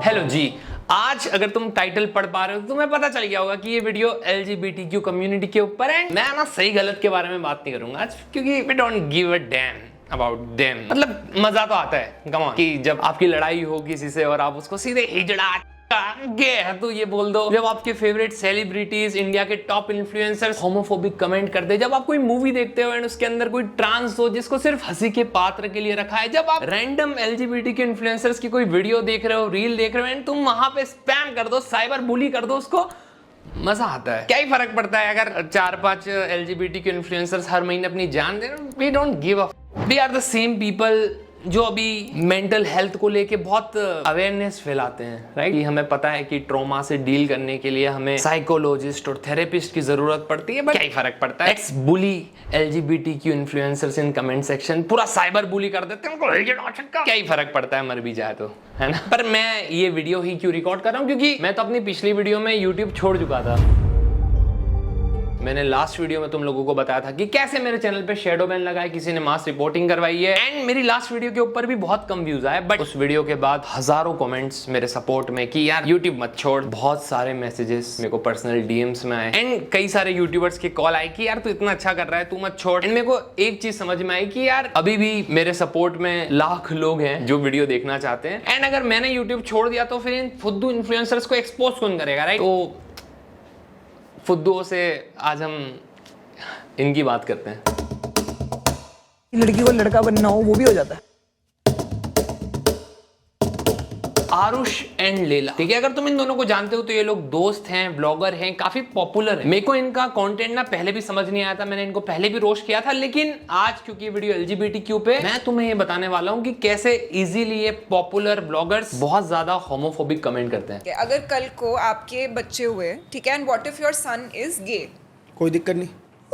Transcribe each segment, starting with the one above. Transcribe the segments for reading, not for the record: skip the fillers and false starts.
Hello जी। आज अगर तुम टाइटल पढ़ पा रहे हो तो तुम्हें पता चल गया होगा कि ये वीडियो LGBTQ कम्युनिटी के ऊपर है। मैं ना सही गलत के बारे में बात नहीं करूंगा आज, क्योंकि we don't give a damn about them. मतलब मजा तो आता है कम ऑन कि जब आपकी लड़ाई हो किसी से और आप उसको सीधे हिजड़ा तो ये बोल दो। जब आपके फेवरेट सेलिब्रिटीज, इंडिया के टॉप इन्फ्लुएंसर्स होमोफोबिक कमेंट कर दे। जब आप कोई मूवी देखते हो एंड उसके अंदर कोई ट्रांस हो जिसको सिर्फ हंसी के पात्र के लिए रखा है। जब आप रैंडम LGBT के इन्फ्लुएंसर्स की कोई वीडियो देख रहे हो, रील देख रहे हो एंड तुम वहां पे स्पैम कर दो, साइबर बुली कर दो उसको, मजा आता है। क्या ही फर्क पड़ता है अगर 4-5 LGBT के इन्फ्लुएंसर्स हर महीने अपनी जान दे। We don't give a. We are the same people जो अभी मेंटल हेल्थ को लेके बहुत अवेयरनेस फैलाते हैं, राइट? कि हमें पता है कि ट्रॉमा से डील करने के लिए हमें साइकोलॉजिस्ट और थेरेपिस्ट की जरूरत पड़ती है, बट क्या ही फर्क पड़ता है। Let's bully LGBTQ influencers in comment section, पूरा साइबर बुली कर देते हैं उनको, क्या ही फर्क पड़ता है, मर भी जाए तो, है ना? पर मैं ये वीडियो ही क्यों रिकॉर्ड कर रहा हूँ, क्योंकि मैं तो अपनी पिछली वीडियो में यूट्यूब छोड़ चुका था। मैंने लास्ट वीडियो में तुम लोगों को बताया था कि कैसे मेरे चैनल पे शैडो बैन लगा है, किसी ने मास रिपोर्टिंग करवाई है एंड मेरी लास्ट वीडियो के ऊपर भी बहुत कम व्यूज आए। बट उस वीडियो के बाद हजारों कमेंट्स मेरे सपोर्ट में कि यार यूट्यूब मत छोड़। बहुत सारे मैसेजेस मेरे को पर्सनल DMs में आए एंड कई सारे यूट्यूबर्स की कॉल आई कि यार तू इतना अच्छा कर रहा है, तू मत छोड़। एंड मेरे को एक चीज समझ में आई कि यार अभी भी मेरे सपोर्ट में लाख लोग हैं जो वीडियो देखना चाहते हैं एंड अगर मैंने यूट्यूब छोड़ दिया तो फिर इन फुद्दू इन्फ्लुएंसर्स को एक्सपोज कौन करेगा, राइट? तो फुद्दुओं से आज हम इनकी बात करते हैं। लड़की को लड़का बनना हो वो भी हो जाता है। आरुष एंड लेला, ठीक है? अगर तुम इन दोनों को जानते हो तो ये लोग दोस्त हैं, ब्लॉगर हैं, काफी पॉपुलर है। मेरे को इनका कंटेंट ना पहले भी समझ नहीं आया था, मैंने इनको पहले भी रोस्ट किया था, लेकिन आज क्योंकि ये वीडियो LGBTQ पे, मैं तुम्हें ये बताने वाला हूँ कि कैसे इजीली ये पॉपुलर ब्लॉगर्स बहुत ज्यादा होमोफोबिक कमेंट करते हैं। अगर कल को आपके बच्चे हुए, ठीक है, and what if your son is gay? कोई दिक्कत नहीं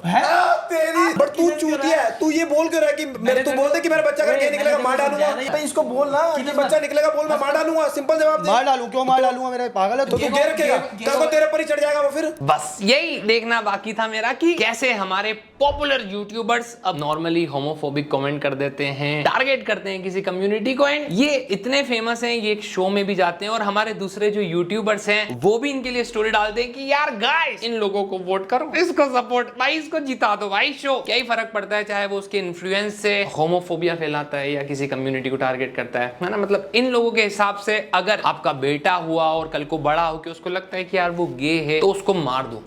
है तेरी। बट तू चूतिया है, तू ये बोल कर रहा है कि मेरे, तू बोलते कि मेरा बच्चा अगर गए निकलेगा मार डालूंगा। भाई इसको बोल ना कि बच्चा निकलेगा, बोल मैं मार डालूंगा। सिंपल जवाब दे। मार डालूं? क्यों मार डालूंगा? मेरा पागल है तो तू गे रखेगा, कल को तेरे पर ही चढ़ जाएगा वो। फिर बस यही देखना बाकी था मेरा कि कैसे हमारे पॉपुलर यूट्यूबर्स अब नॉर्मली होमोफोबिक कमेंट कर देते हैं, टारगेट करते हैं किसी कम्युनिटी को एंड ये इतने फेमस हैं, ये एक शो में भी जाते हैं और हमारे दूसरे जो यूट्यूबर्स हैं वो भी इनके लिए स्टोरी डालते हैं कि यार गाइस इन लोगों को वोट करो, इसको सपोर्ट, भाई इसको जिता दो भाई। शो क्या ही फर्क पड़ता है चाहे वो उसके इन्फ्लुएंस से होमोफोबिया फैलाता है या किसी कम्युनिटी को टारगेट करता है ना? मतलब इन लोगों के हिसाब से अगर आपका बेटा हुआ और कल को बड़ा हो के उसको लगता है कि यार वो गे है तो उसको मार दो,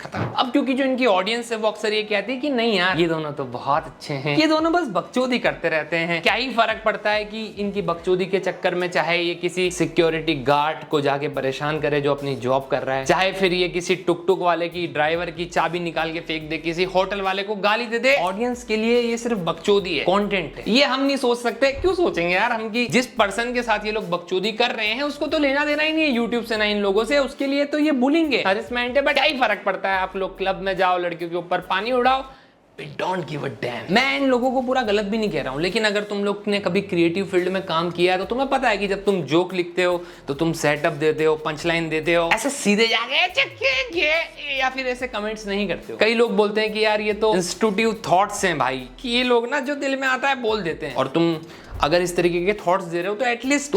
खत्म। अब क्योंकि जो इनकी ऑडियंस है वो अक्सर ये कहती है कि नहीं यार ये दोनों तो बहुत अच्छे हैं, ये दोनों बस बकचोदी करते रहते हैं। क्या ही फर्क पड़ता है कि इनकी बकचोदी के चक्कर में चाहे ये किसी सिक्योरिटी गार्ड को जाके परेशान करे जो अपनी जॉब कर रहा है, चाहे फिर ये किसी टुक टुक वाले की ड्राइवर की चाबी निकाल के फेंक दे, किसी होटल वाले को गाली दे दे, ऑडियंस के लिए ये सिर्फ बकचोदी है, कंटेंट है। ये हम नहीं सोच सकते? क्यों सोचेंगे यार हम कि जिस पर्सन के साथ ये लोग बकचोदी कर रहे हैं उसको तो लेना देना ही नहीं है यूट्यूब से, ना इन लोगों से, उसके लिए तो ये बुलिंग है, हरेसमेंट है। बट क्या ही फर्क पड़ता है? आप लोग क्लब में जाओ, लड़कियों के ऊपर पानी उड़ाओ, We don't give a damn। मैं इन लोगों को पूरा गलत भी नहीं कह रहा हूं, लेकिन अगर तुम लोग ने कभी क्रिएटिव फील्ड में काम किया है तो तुम्हें पता है कि जब तुम जोक लिखते हो तो तुम सेटअप देते हो, पंचलाइन देते हो, ऐसे सीधे जाके या फिर ऐसे कमेंट्स नहीं करते हो। कई लोग बोलते हैं कि यार ये तो इंस्टीट्यूटिव थॉट्स हैं भाई, कि ये लोग ना जो दिल में आता है बोल देते हैं। और तुम अगर इस तरीके के थॉट्स दे रहे हो तो एटलीस्ट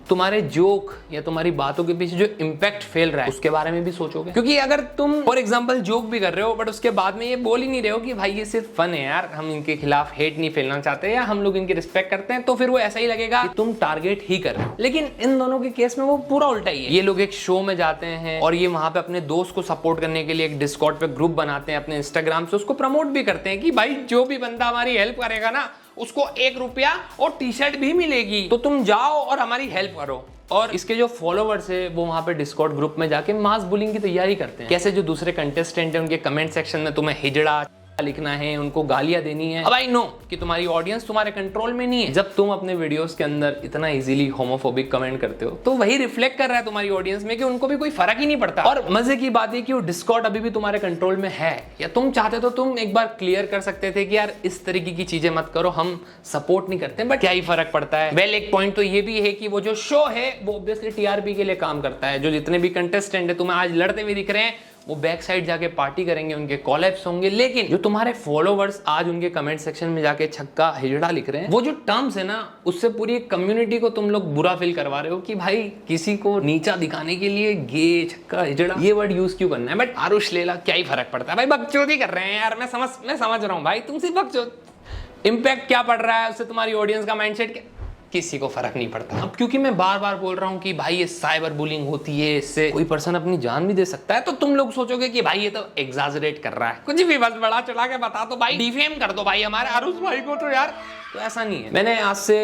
तुम्हारे जोक या तुम्हारी बातों के पीछे जो इम्पैक्ट फैल रहा है उसके बारे में भी सोचोगे। क्योंकि अगर तुम फॉर एग्जांपल जोक भी कर रहे हो बट उसके बाद में ये बोल ही नहीं रहे हो कि भाई ये सिर्फ फन है यार, हम इनके खिलाफ हेट नहीं फैलाना चाहते या हम लोग इनकी रिस्पेक्ट करते हैं, तो फिर वो ऐसा ही लगेगा कि तुम टारगेट ही कर रहे हो। लेकिन इन दोनों के केस में वो पूरा उल्टा ही है। ये लोग एक शो में जाते हैं और ये वहां पे अपने दोस्त को सपोर्ट करने के लिए एक डिस्कॉर्ड पे ग्रुप बनाते हैं, अपने इंस्टाग्राम से उसको प्रमोट भी करते हैं कि भाई जो भी बंदा हमारी हेल्प करेगा ना उसको 1 रुपया और टी-शर्ट भी मिलेगी, तो तुम जाओ और हमारी हेल्प करो। और इसके जो फॉलोवर्स है वो वहां पे डिस्कॉर्ड ग्रुप में जाके मास बुलिंग की तैयारी करते हैं। कैसे जो दूसरे कंटेस्टेंट है उनके कमेंट सेक्शन में तुम्हें हिजड़ा लिखना है, उनको गालियां देनी है। अब आई नो कि तुम्हारी ऑडियंस तुम्हारे कंट्रोल में नहीं है। जब तुम अपने वीडियोस के अंदर इतना इजीली होमोफोबिक कमेंट करते हो तो वही रिफ्लेक्ट कर रहा है तुम्हारी ऑडियंस में कि उनको भी कोई फर्क ही नहीं पड़ता। और मजे की बात है कि वो डिस्कॉर्ड अभी भी तुम्हारे कंट्रोल में है, या तुम चाहते तो तुम एक बार क्लियर कर सकते थे कि यार इस तरीके की चीजें मत करो, हम सपोर्ट नहीं करते। बट क्या ही फर्क पड़ता है? वेल, एक पॉइंट तो ये भी है कि वो जो शो है वो ऑब्वियसली TRP के लिए काम करता है। जो जितने भी कंटेस्टेंट है तुम्हें आज लड़ते हुए दिख रहे हैं वो बैक साइड जाके पार्टी करेंगे, उनके कॉलैप्स होंगे। लेकिन जो तुम्हारे फॉलोवर्स आज उनके कमेंट सेक्शन में जाके छक्का हिजड़ा लिख रहे हैं, वो जो टर्म्स है ना, उससे पूरी कम्युनिटी को तुम लोग बुरा फील करवा रहे हो कि भाई किसी को नीचा दिखाने के लिए गे, छक्का, हिजड़ा ये वर्ड यूज क्यों करना है। बट आरुष लेला क्या ही फर्क पड़ता है भाई, बकचोदी कर रहे हैं यार। मैं समझ रहा हूँ भाई, तुम सिर्फ बकचोद, इम्पैक्ट क्या पड़ रहा है उससे, तुम्हारी ऑडियंस का माइंडसेट क्या, किसी को फर्क नहीं पड़ता। अब क्योंकि मैं बार बार बोल रहा हूँ कि भाई ये साइबर बुलिंग होती है, इससे कोई पर्सन अपनी जान भी दे सकता है, तो तुम लोग सोचोगे कि भाई ये तो एग्जैजरेट कर रहा है, कुछ भी बस बड़ा चढ़ा के बता दो भाई, डिफेम कर दो भाई हमारे आरुष भाई को तो यार। तो ऐसा नहीं है। मैंने आज से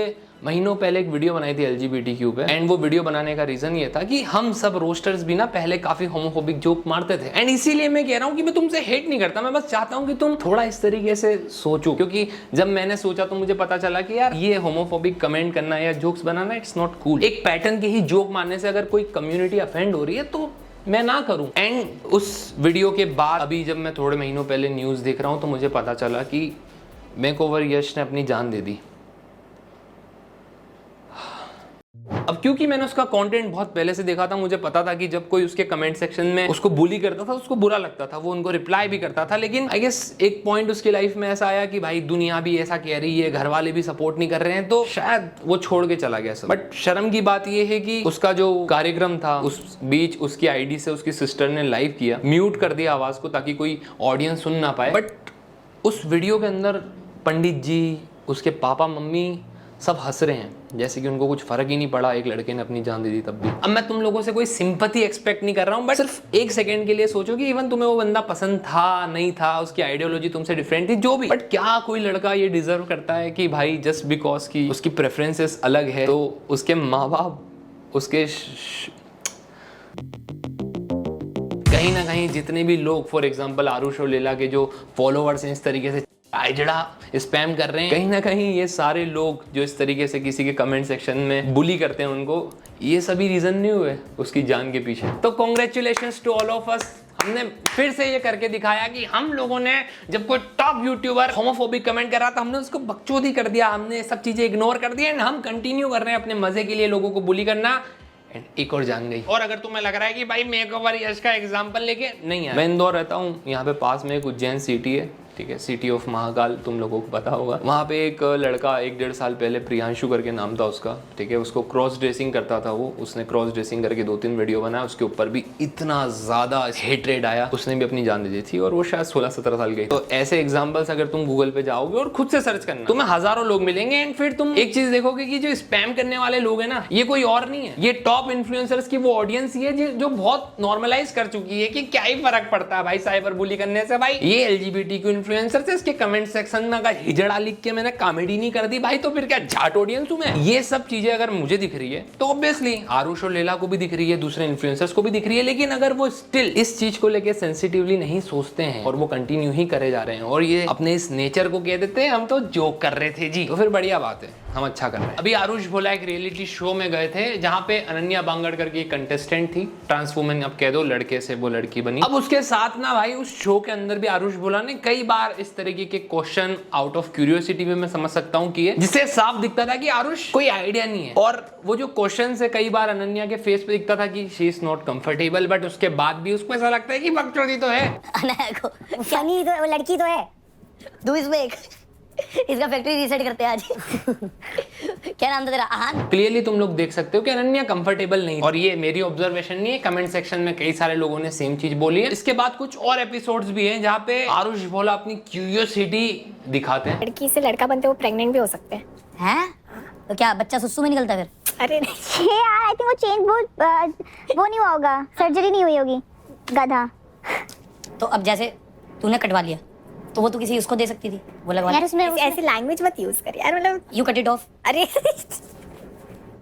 महीनों पहले एक वीडियो बनाई थी LGBTQ पे, एंड वो वीडियो बनाने का रीजन ये था कि हम सब रोस्टर्स भी ना पहले काफी होमोफोबिक जोक मारते थे। एंड इसीलिए मैं कह रहा हूँ कि मैं तुमसे हेट नहीं करता, मैं बस चाहता हूँ कि तुम थोड़ा इस तरीके से सोचो। क्योंकि जब मैंने सोचा तो मुझे पता चला कि यार ये होमोफोबिक कमेंट करना या jokes banana it's not cool. एक पैटर्न के ही जोक मारने से अगर कोई कम्युनिटी अफेंड हो रही है तो मैं ना करूं। एंड उस वीडियो के बाद अभी जब मैं थोड़े महीनों पहले न्यूज देख रहा हूं तो मुझे पता चला कि मेकओवर यश ने अपनी जान दे दी। अब क्योंकि मैंने उसका कंटेंट बहुत पहले से देखा था, मुझे पता था कि जब कोई उसके कमेंट सेक्शन में उसको बुली करता था, उसको बुरा लगता था, वो उनको रिप्लाई भी करता था। लेकिन आई गेस एक पॉइंट उसकी लाइफ में ऐसा आया कि भाई दुनिया भी ऐसा कह रही है, घर वाले भी सपोर्ट नहीं कर रहे हैं, तो शायद वो छोड़ के चला गया सब। बट शर्म की बात ये है कि उसका जो कार्यक्रम था उस बीच उसकी आईडी से उसकी सिस्टर ने लाइव किया, म्यूट कर दिया आवाज को ताकि कोई ऑडियंस सुन ना पाए। बट उस वीडियो के अंदर पंडित जी, उसके पापा मम्मी सब हंस रहे हैं जैसे कि उनको कुछ फर्क ही नहीं पड़ा, एक लड़के ने अपनी जान दे दी तब भी। अब मैं तुम लोगों से कोई सिंपैथी एक्सपेक्ट नहीं कर रहा हूं, बट सिर्फ एक सेकंड के लिए सोचो कि इवन तुम्हें वो बंदा पसंद था, नहीं था, उसकी आइडियोलॉजी तुमसे डिफरेंट थी, जो भी, बट क्या कोई लड़का ये डिजर्व करता है कि भाई जस्ट बिकॉज की उसकी प्रेफरेंसेस अलग है तो उसके माँ बाप उसके कहीं ना कहीं जितने भी लोग, फॉर एग्जाम्पल आरुष और लीला के जो फॉलोअर्स हैं इस तरीके से आइजड़ा स्पैम कर रहे हैं, कहीं ना कहीं ये सारे लोग जो इस तरीके से किसी के कमेंट सेक्शन में बुली करते हैं उनको, ये सभी रीजन नहीं हुए उसकी जान के पीछे। तो congratulations to all of us, हमने फिर से ये करके दिखाया कि हम लोगों ने जब कोई टॉप यूट्यूबर होमोफोबिक कमेंट कर रहा था हमने उसको बकचोदी कर दिया, हमने सब चीजें इग्नोर कर दी एंड हम कंटिन्यू कर रहे हैं अपने मजे के लिए लोगों को बुली करना। एंड एक और जान गई। और अगर तुम्हें लग रहा है कि भाई मेकओवर यश का एग्जांपल लेके नहीं है, मैं इंदौर रहता हूँ, यहाँ पे पास में एक उज्जैन सिटी है, ठीक है, सिटी ऑफ महाकाल, तुम लोगों को पता होगा। वहाँ पे एक लड़का 1-1.5 साल पहले प्रियांशु करके नाम था उसका, ठीक है, उसको क्रॉस ड्रेसिंग करता था वो, उसने क्रॉस ड्रेसिंग करके 2-3 वीडियो बनाया, उसके ऊपर भी इतना ज्यादा हेट्रेड आया, उसने भी अपनी जान दे दी थी और वो शायद 16-17 साल की। तो ऐसे एग्जाम्पल्स अगर तुम गूगल पे जाओगे और खुद से सर्च करना, तुम्हें हजारों लोग मिलेंगे एंड फिर तुम एक चीज देखोगे कि जो स्पैम करने वाले लोग हैं ना, ये कोई और नहीं है, ये टॉप इन्फ्लुएंसर्स की वो ऑडियंस ही है जो बहुत नॉर्मलाइज कर चुकी है कि क्या ही फर्क पड़ता है भाई साइबर बुली करने से। भाई ये LGBTQ इन्फ्लुएंसर्स है, इसके कमेंट सेक्शन में अगर हिजड़ा लिख के मैंने कॉमेडी नहीं कर दी भाई तो फिर क्या झाट ऑडियंस हूं मैं। ये सब चीजें अगर मुझे दिख रही है तो ऑब्वियसली आरुष और लीला को भी दिख रही है, दूसरे इन्फ्लुएंसर्स को भी दिख रही है, लेकिन अगर वो स्टिल इस चीज को लेके सेंसिटिवली नहीं सोचते हैं और वो कंटिन्यू ही करे जा रहे हैं और ये अपने इस नेचर को कह देते हैं हम तो जोक कर रहे थे जी, तो फिर बढ़िया बात है, हम अच्छा कर रहे हैं। अभी आरुष भोला एक रियलिटी शो में गए थे जहां पे अनन्या बांगड़ करके एक कंटेस्टेंट थी, ट्रांसवुमन अब कह दो, लड़के से वो लड़की बनी। अब उसके साथ ना भाई उस शो के अंदर भी आरुष भोला ने कई बार इस तरीके के क्वेश्चन आउट ऑफ क्यूरियोसिटी में मैं समझ सकता हूँ कि जिससे साफ दिखता था कि आरुष कोई आइडिया नहीं है, और वो जो क्वेश्चन है कई बार अनन्या के फेस पे दिखता था कि she is not comfortable, but उसके बाद भी उसको ऐसा लगता है कि बकचोदी तो है। फनी तो वो लड़की तो है, डू इज मेक इसका फैक्ट्री रीसेट करते हैं आज। क्या नाम था तेरा? आहान। क्लियरली तुम लोग देख सकते हो कि अनन्या कंफर्टेबल नहीं, और ये मेरी ऑब्जर्वेशन नहीं है, कमेंट सेक्शन में कई सारे लोगों ने सेम चीज बोली है। इसके बाद कुछ और एपिसोड्स भी हैं जहाँ पे आरुष भोला अपनी क्यूरियोसिटी दिखाते हैं। लड़की से लड़का बनते वो प्रेग्नेंट भी हो सकते हैं। हैं? तो क्या बच्चा सुसु में निकलता है फिर? अरे नहीं यार आई थिंक वो चेंज वो नहीं हुआ होगा, सर्जरी नहीं हुई होगी, गधा। तो अब जैसे तूने कटवा लिया तो वो तो किसी उसको दे सकती थी, वो लगवा यार उसमें ऐसी लैंग्वेज मत यूज कर यार, मतलब यू कट इट ऑफ। अरे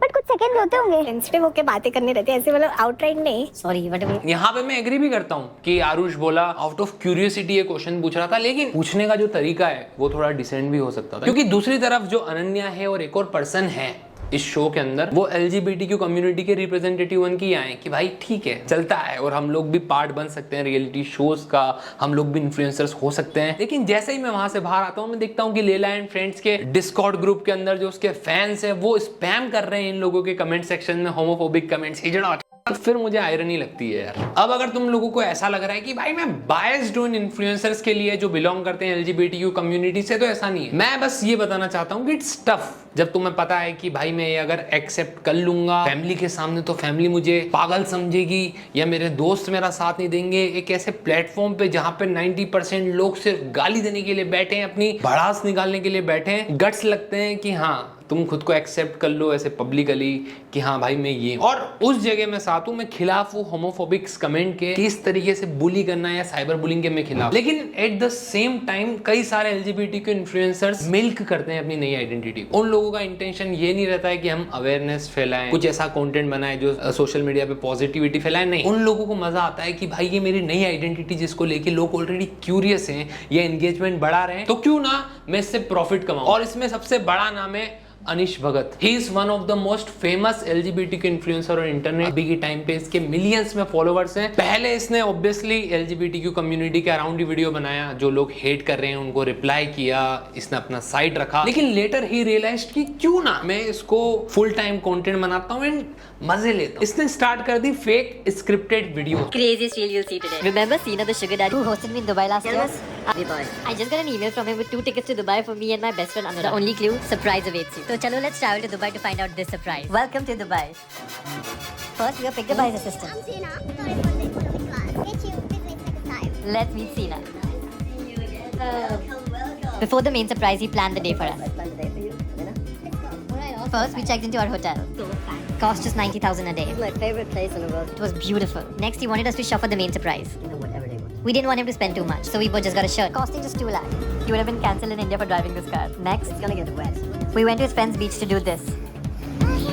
बट कुछ सेकंड होते होंगे, सेंसिटिव होके बातें करनी रहती है ऐसे, मतलब आउटराइट नहीं। सॉरी बट यहाँ पे मैं एग्री भी करता हूँ कि आरुष भोला आउट ऑफ क्यूरियोसिटी ये क्वेश्चन पूछ रहा था, लेकिन पूछने का जो तरीका है वो थोड़ा डिसेंट भी हो सकता था, क्योंकि दूसरी तरफ जो अनन्या है और एक और पर्सन है इस शो के अंदर, वो LGBTQ कम्युनिटी के रिप्रेजेंटेटिव बन के आए कि भाई ठीक है चलता है और हम लोग भी पार्ट बन सकते हैं रियलिटी शोज का, हम लोग भी इन्फ्लुएंसर्स हो सकते हैं। लेकिन जैसे ही मैं वहां से बाहर आता हूँ मैं देखता हूँ कि लीला एंड फ्रेंड्स के डिस्कॉर्ड ग्रुप के अंदर जो उसके फैंस है वो स्पैम कर रहे हैं इन लोगों के कमेंट सेक्शन में होमोफोबिक कमेंट्स, हिजड़ा तो फिर मुझे आयरनी लगती है यार। अब अगर तुम लोगों को ऐसा लग रहा है कि भाई मैं बायस्ड हूं इन इन्फ्लुएंसर्स के लिए जो बिलोंग करते हैं एलजीबीटीक्यू कम्युनिटी से, तो ऐसा नहीं है। मैं बस ये बताना चाहता हूं कि इट्स टफ जब तुम्हें पता है कि भाई मैं ये अगर एक्सेप्ट कर लूंगा फैमिली के सामने तो फैमिली मुझे पागल समझेगी या मेरे दोस्त मेरा साथ नहीं देंगे। एक ऐसे प्लेटफॉर्म पे जहां पे 90% लोग सिर्फ गाली देने के लिए बैठे हैं, अपनी भड़ास निकालने के लिए बैठे हैं, गट्स लगते हैं कि हाँ तुम खुद को एक्सेप्ट कर लो ऐसे पब्लिकली कि हाँ भाई मैं ये, और उस जगह में साथ हूं, मैं खिलाफ हूं होमोफोबिक्स कमेंट के कि इस तरीके से बुली करना या साइबर बुलिंग के मैं खिलाफ। लेकिन एट द सेम टाइम कई सारे एलजीबीटीक्यू इन्फ्लुएंसर्स मिल्क करते हैं अपनी नई आइडेंटिटी। उन लोगों का इंटेंशन ये नहीं रहता है कि हम अवेयरनेस फैलाएं, कुछ ऐसा कंटेंट बनाएं जो सोशल मीडिया पे पॉजिटिविटी फैलाएं, नहीं। उन लोगों को मजा आता है कि भाई ये मेरी नई आइडेंटिटी जिसको लेके लोग ऑलरेडी क्यूरियस हैं, ये एंगेजमेंट बढ़ा रहे हैं, तो क्यों ना मैं इससे प्रॉफिट कमाऊं। और इसमें सबसे बड़ा नाम है Anish Bhagat. He is one of the most famous LGBTQ influencer और इंटरनेट। अभी के टाइम पे इसके मिलियंस में फॉलोवर्स हैं। पहले इसने ऑब्वियसली एलजीबीटीक्यू कम्युनिटी के अराउंड ही वीडियो बनाया, जो लोग हेट कर रहे हैं उनको रिप्लाई किया, इसने अपना साइट रखा। लेकिन लेटर ही रियलाइज्ड कि क्यों ना मैं इसको फुल टाइम कंटेंट बनाता हूं एंड मजे लेता हूं। इसने स्टार्ट कर दी fake scripted video. Craziest reel you'll see today. Remember Sina, the sugar daddy who hosted me in Dubai last year? Boy. I just got an email from him with 2 tickets to Dubai for me and my best friend Anurag. The only clue, surprise awaits you. So chalo, let's travel to Dubai to find out this surprise. Welcome to Dubai. First, we are picked up by his assistant. I'm Sina, correspondent for the class. Get you, this makes like a time. Let's meet Sina. Before the main surprise, he planned the day for us. First, we checked into our hotel. Cost just 90,000 a day. It's my favorite place in the world. It was beautiful. Next, he wanted us to shop for the main surprise. You know, whatever they want. We didn't want him to spend too much, so we both just got a shirt, costing just 2 lakh. He would have been cancelled in India for driving this car. Next, It's gonna get wet. we went to his friend's beach to do this.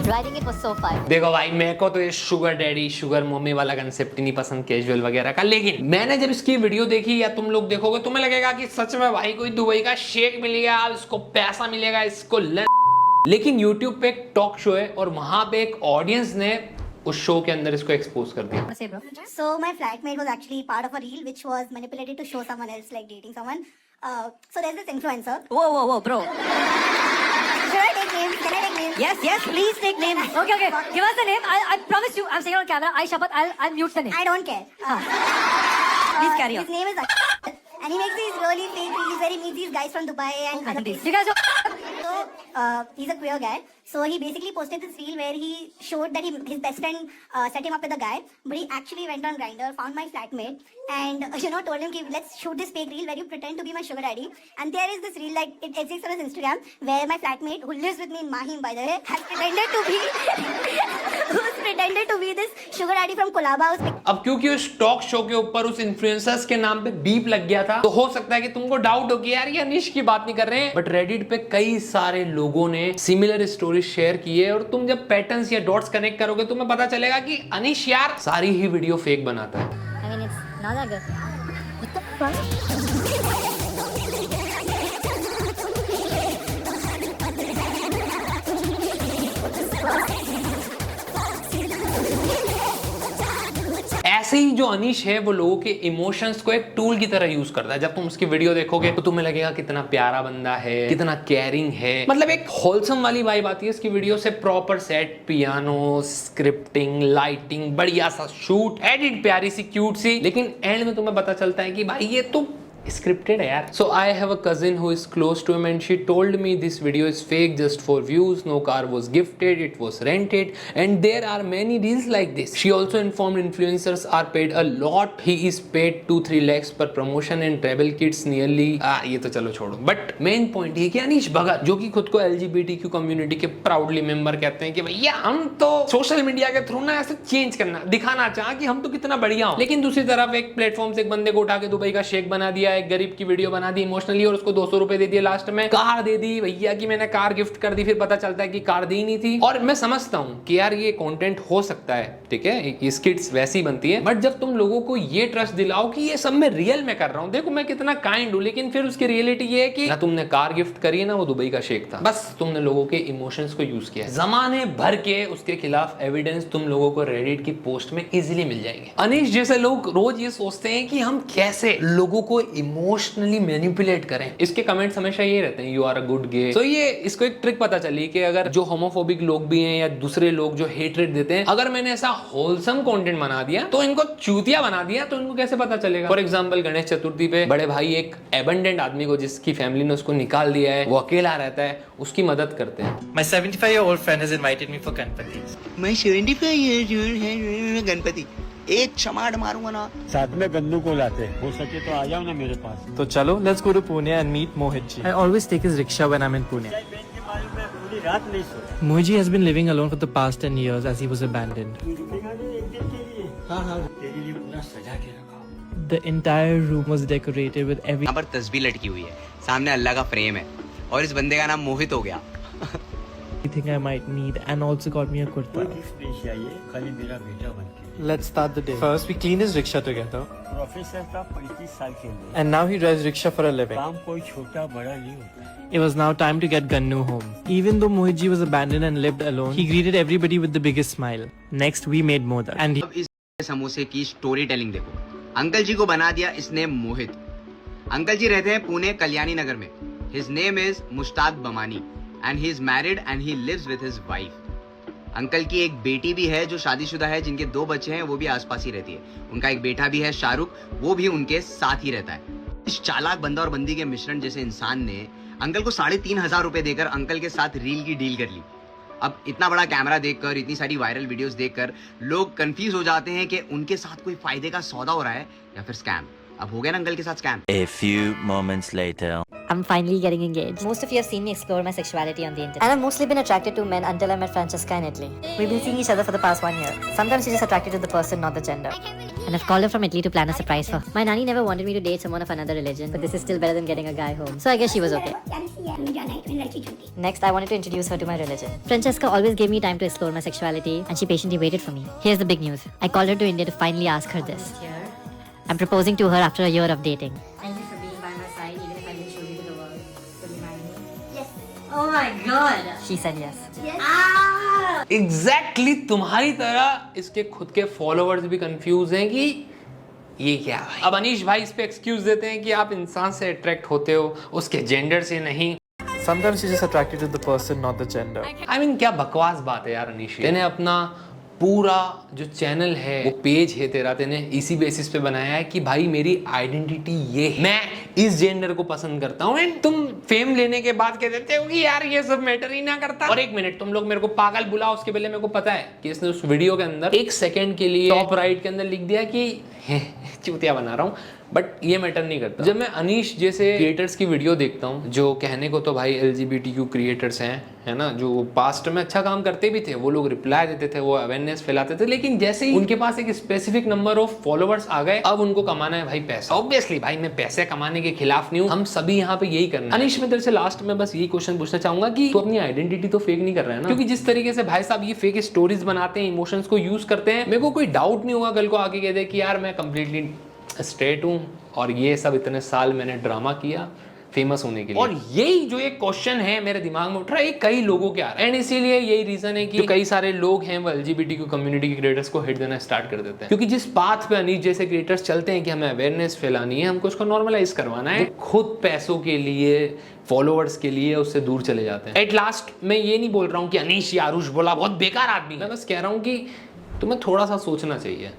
Riding it was so fun. देखो भाई, मेरे को तो ये sugar daddy sugar mummy वाला concept ही नहीं पसंद casual वगैरह का। लेकिन मैंने जब इसकी वीडियो देखी या तुम लोग देखोगे, तुम्हें लगेगा कि सच में भाई कोई दुबई का शेख मिलेगा, इसको पैसा मिलेगा, इसको लेकिन YouTube पे एक टॉक शो है और वहां पे एक ऑडियंस ने उस शो के अंदर इसको एक्सपोज कर दिया। So my flatmate was actually part of a reel which was manipulated to show someone else like dating someone. So there's this influencer. Whoa, bro. Should I take names? Can I take names? Yes, please take names. Okay, give us the name. I promise you, I'm saying on camera. I shapat, I'll mute the name. I don't care. Please carry on. His name is and he makes these really fake reels where he meets these guys from Dubai and other places. You guys are... So he's a queer guy. So he basically posted this reel where he showed that his best friend set him up with a guy, but he actually went on Grindr, found my flatmate, and told him, let's shoot this fake reel where you pretend to be my sugar daddy. And there is this reel, like it exists on his Instagram, where my flatmate, who lives with me in Mahim by the way, has pretended to be this sugar daddy from Kolaba. अब क्योंकि उस talk show के ऊपर उस influencers के नाम पे beep लग गया था, तो हो सकता है कि तुमको डाउट हो कि यार ये अनीश की बात नहीं कर रहे हैं। बट रेडिट पे कई सारे लोगों ने सिमिलर स्टोरी शेयर की है, और तुम जब पैटर्न्स या डॉट्स कनेक्ट करोगे तुम्हें पता चलेगा कि अनीश यार सारी ही वीडियो फेक बनाता है। I mean, it's not that good. What the fuck? ऐसे ही जो अनीश है वो लोगों के इमोशंस को एक टूल की तरह यूज करता है। जब तुम उसकी वीडियो देखोगे तो तुम्हें लगेगा कितना प्यारा बंदा है, कितना केयरिंग है, मतलब एक होलसम वाली वाइब आती है इसकी वीडियो से। Proper set, piano, scripting, lighting, बढ़िया सा शूट, एडिट प्यारी सी क्यूट सी, लेकिन एंड में तुम्हें पता चलता है कि भाई ये तो scripted है यार। So I have a cousin who is close to him and she told me this video is fake just for views. No car was gifted, it was rented, and there are many deals like this. She also informed influencers are paid a lot. He is paid 2-3 lakhs per promotion and travel kits nearly. ये तो चलो छोड़ो। But main point ये कि अनीश भगत जो कि खुद को LGBTQ कम्युनिटी के प्राउडली मेंबर कहते हैं कि भैया हम तो सोशल मीडिया के थ्रू ना ऐसे चेंज करना, दिखाना चाहा कि हम तो कितना बढ़िया हो, लेकिन दूसरी तरफ एक प्लेटफॉर्म से एक बंदे को उठा के दुबई का शेख बना दिया, एक गरीब की वीडियो बना दी इमोशनली और उसको 200 रुपए दे दिए, लास्ट में कार दे दी भैया कि मैंने कार गिफ्ट कर दी, फिर पता चलता है कि कार दी नहीं थी। और मैं समझता हूं कि यार ये कंटेंट हो सकता है, ठीक है, ये स्किट्स वैसी बनती है, बट जब तुम लोगों को ये ट्रस्ट दिलाओ कि ये सब मैं रियल में कर रहा हूं, देखो मैं कितना काइंड हूं, लेकिन फिर उसकी रियलिटी ये है कि ना तुमने कार गिफ्ट करी है ना वो दुबई का शेख था, बस तुमने लोगों के इमोशंस को यूज किया। जमाने भर के उसके खिलाफ एविडेंस तुम लोगों को रेडिट की पोस्ट में इजीली मिल जाएंगे। अनीश जैसे लोग रोज ये सोचते हैं कि हम कैसे लोगों को इमोशनली मैनिपुलेट करें। इसके कमेंट्स हमेशा ये रहते हैं, यू आर अ गुड गे। तो ये इसको एक ट्रिक पता चली कि अगर जो होमोफोबिक लोग भी हैं या दूसरे लोग जो हेट्रेड देते हैं, अगर मैंने ऐसा होलसम कंटेंट बना दिया तो इनको चूतिया बना दिया, तो इनको कैसे पता चलेगा। फॉर एग्जाम्पल गणेश चतुर्थी पे बड़े भाई एक एबंडेंट आदमी को, जिसकी फैमिली ने उसको निकाल दिया है, वो अकेला रहता है, उसकी मदद करते हैं। My 75-year-old friend has invited me for Ganpati. मैं 75 years old है गणपति, एक चमाड़ मारूंगा ना। साथ में गन्नू को लाते, हो सके तो आ जाओ ना मेरे पास। So chalo, let's go to Pune and meet Mohit ji. I always take his rickshaw when I'm in Pune. पूरी रात नहीं सोया। Mohit ji has been living alone for the past 10 years as he was abandoned. रुकेगा नहीं एक दिन के लिए? हाँ, तेरे लिए पूरा सजा के रखा हूँ। The entire room was decorated with every. यहाँ पर तस्बीह लटकी हुई है, सामने अल्लाह का फ्रेम है, और इस बंदे का नाम मोहित हो गया। Everything I might need, and also got me a kurta. कोई गिफ्ट नहीं चाहिए, खाली मेरा बेटा बन के। Let's start the day. First, we clean his rickshaw together, professor था 35 साल के लिए। and now he drives rickshaw for a living. काम कोई छोटा बड़ा नहीं होता। It was now time to get Gannu home. Even though Mohit ji was abandoned and lived alone, he greeted everybody with the biggest smile. Next, we made modak, and अब इस समोसे की स्टोरी टेलिंग देखो। Uncle जी को बना दिया इसने मोहित। Uncle जी रहते हैं पुणे कल्याणी नगर में। His name is Mushtaq Bamani and he is married and he lives with his wife. Uncle की एक बेटी भी है जो शादीशुदा है, जिनके 2 बच्चे हैं, वो भी आसपास ही रहती है। उनका एक बेटा भी है शाहरुख, वो भी उनके साथ ही रहता है। इस चालाक बंदा और बंदी के मिश्रण जैसे इंसान ने अंकल को 3,500 रुपए देकर अंकल के साथ रील की डील कर ली। अब इतना बड़ा कैमरा देखकर, इतनी सारी वायरल वीडियोस देखकर लोग कंफ्यूज हो जाते हैं कि उनके साथ कोई फायदे का सौदा हो रहा है या फिर स्कैम। अब हो गया ना अंकल के साथ scam. A few moments later. I'm finally getting engaged. Most of you have seen me explore my sexuality on the internet. And I've mostly been attracted to men until I met Francesca in Italy. We've been seeing each other for the past 1 year. Sometimes you're just attracted to the person, not the gender. And I've called her from Italy to plan a surprise for her. My nanny never wanted me to date someone of another religion, but this is still better than getting a guy home. So I guess she was okay. Next, I wanted to introduce her to my religion. Francesca always gave me time to explore my sexuality, and she patiently waited for me. Here's the big news. I called her to India to finally ask her this. I'm proposing to her after a year of dating. Thank you for being by my side, even if I didn't show you to the world. Will you marry me? Yes. Oh my God. She said yes. Exactly तुम्हारी तरह इसके खुद के followers भी confuse हैं कि ये क्या है। अब अनीश भाई इस पे एक्सक्यूज देते हैं कि आप इंसान से अट्रैक्ट होते हो, उसके जेंडर से नहीं। sometimes you're just attracted to the person, not the gender. I mean, क्या बकवास बात है यार अनीश। तेने अपना पूरा जो चैनल है, वो पेज है तेरा, तेने इसी बेसिस पे बनाया है कि भाई मेरी आइडेंटिटी ये है, मैं इस जेंडर को पसंद करता हूँ। एंड तुम फेम लेने के बाद कह देते हो कि यार ये सब मैटर ही ना करता। और एक मिनट, तुम लोग मेरे को पागल बुलाओ, उसके पहले मेरे को पता है कि इसने उस वीडियो के अंदर 1 सेकंड के लिए टॉप राइट के अंदर लिख दिया कि चूतिया बना रहा हूँ, बट ये मैटर नहीं करता। जब मैं अनीश जैसे क्रिएटर्स की वीडियो देखता हूँ, जो कहने को तो भाई LGBTQ क्रिएटर्स हैं, है ना, जो पास्ट में अच्छा काम करते भी थे, वो लोग रिप्लाई देते थे, वो अवेयरनेस फैलाते थे, लेकिन जैसे ही उनके पास एक स्पेसिफिक नंबर ऑफ फॉलोअर्स आ गए, अब उनको कमाना है भाई पैसा। ऑब्वियसली भाई मैं पैसे कमाने के खिलाफ नहीं हूँ, हम सभी यहाँ पे यही करना है। अनीश, मैं तेरे से लास्ट में बस यही क्वेश्चन पूछना चाहूंगा कि तू अपनी आइडेंटिटी तो फेक नहीं कर रहा है ना? क्योंकि जिस तरीके से भाई साहब ये फेक स्टोरीज बनाते हैं, इमोशंस को यूज करते हैं, मेरे को कोई डाउट नहीं होगा कल को आके कह दे कि यार मैं कंप्लीटली स्ट्रेट हूँ और ये सब इतने साल मैंने ड्रामा किया फेमस होने के लिए। और यही जो एक क्वेश्चन है मेरे दिमाग में उठ रहा है, कई लोगों के आ रहा है, एंड इसीलिए यही रीजन है कि जो कई सारे लोग हैं वो LGBTQ कम्युनिटी के क्रिएटर्स को हिट देना स्टार्ट कर देते हैं। क्योंकि जिस पाथ पे अनीश जैसे क्रिएटर्स चलते हैं कि हमें अवेयरनेस फैलानी है, हमको उसको नॉर्मलाइज करवाना है, खुद पैसों के लिए, फॉलोअर्स के लिए उससे दूर चले जाते हैं। एट लास्ट मैं ये नहीं बोल रहा हूँ कि अनीश या आरुष बोला बहुत बेकार आदमी, मैं बस कह रहा हूँ कि तुम्हें थोड़ा सा सोचना चाहिए।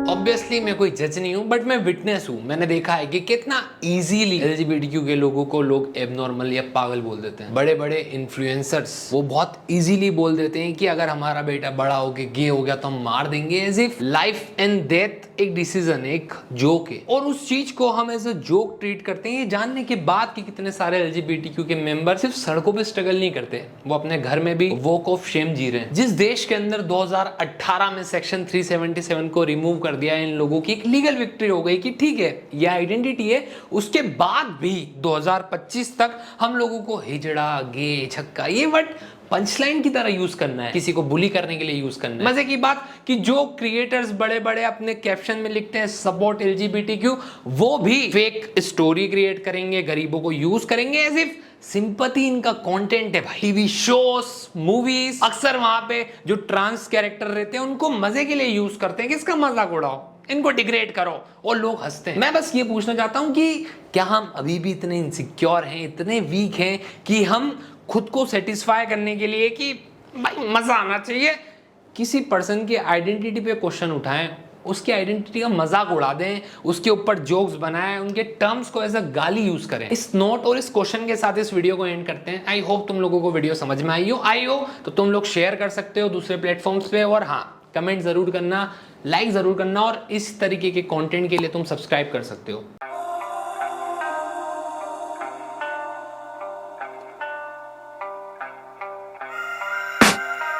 ऑब्वियसली मैं कोई जज नहीं हूं, बट मैं विटनेस हूं। मैंने देखा है कि कितना इजीली LGBTQ के लोगों को लोग एबनॉर्मल या पागल बोल देते हैं। बड़े बड़े इन्फ्लुएंसर्स वो बहुत इजीली बोल देते हैं कि अगर हमारा बेटा बड़ा हो के गे हो गया तो हम मार देंगे, as if life and death एक डिसीजन, एक जोक है, और उस चीज को हम एज अ जोक ट्रीट करते हैं, ये जानने के बाद कि कितने सारे LGBTQ के मेंबर सिर्फ सड़कों पे स्ट्रगल नहीं करते, वो अपने घर में भी वॉक ऑफ शेम जी रहे हैं। जिस देश के अंदर 2018 में सेक्शन 377 को रिमूव कर दिया, इन लोगों की एक लीगल विक्ट्री हो गई कि ठीक है ये आइडेंटिटी है, उसके बाद भी 2025 तक हम लोगों को हिजड़ा, गे, छक्का ये वर्ड पंचलाइन की तरह यूज करना है, किसी को बुली करने के लिए यूज करना है। मजे की बात कि जो क्रिएटर्स बड़े बड़े अपने कैप्शन में लिखते हैं सपोर्ट LGBTQ, वो भी फेक स्टोरी क्रिएट करेंगे, गरीबों को यूज करेंगे एज इफ सिंपैथी इनका कंटेंट है भाई। टीवी शोज, मूवीज, अक्सर वहां पे जो ट्रांस कैरेक्टर रहते हैं उनको मजे के लिए यूज करते हैं, किसका मजाक उड़ाओ, इनको डिग्रेड करो, और लोग हंसते हैं। मैं बस ये पूछना चाहता हूं कि क्या हम अभी भी इतने इनसिक्योर हैं, इतने वीक हैं कि हम खुद को सेटिस्फाई करने के लिए कि भाई मजा आना चाहिए, किसी पर्सन की आइडेंटिटी पे क्वेश्चन उठाएं, उसकी आइडेंटिटी का मजाक उड़ा दें, उसके ऊपर जोक्स बनाएं, उनके टर्म्स को एज अ गाली यूज करें। इस नोट और इस क्वेश्चन के साथ इस वीडियो को एंड करते हैं। आई होप तुम लोगों को वीडियो समझ में आई हो तो तुम लोग शेयर कर सकते हो दूसरे प्लेटफॉर्म्स पे, और हाँ कमेंट जरूर करना, लाइक जरूर करना, और इस तरीके के कंटेंट के लिए तुम सब्सक्राइब कर सकते हो।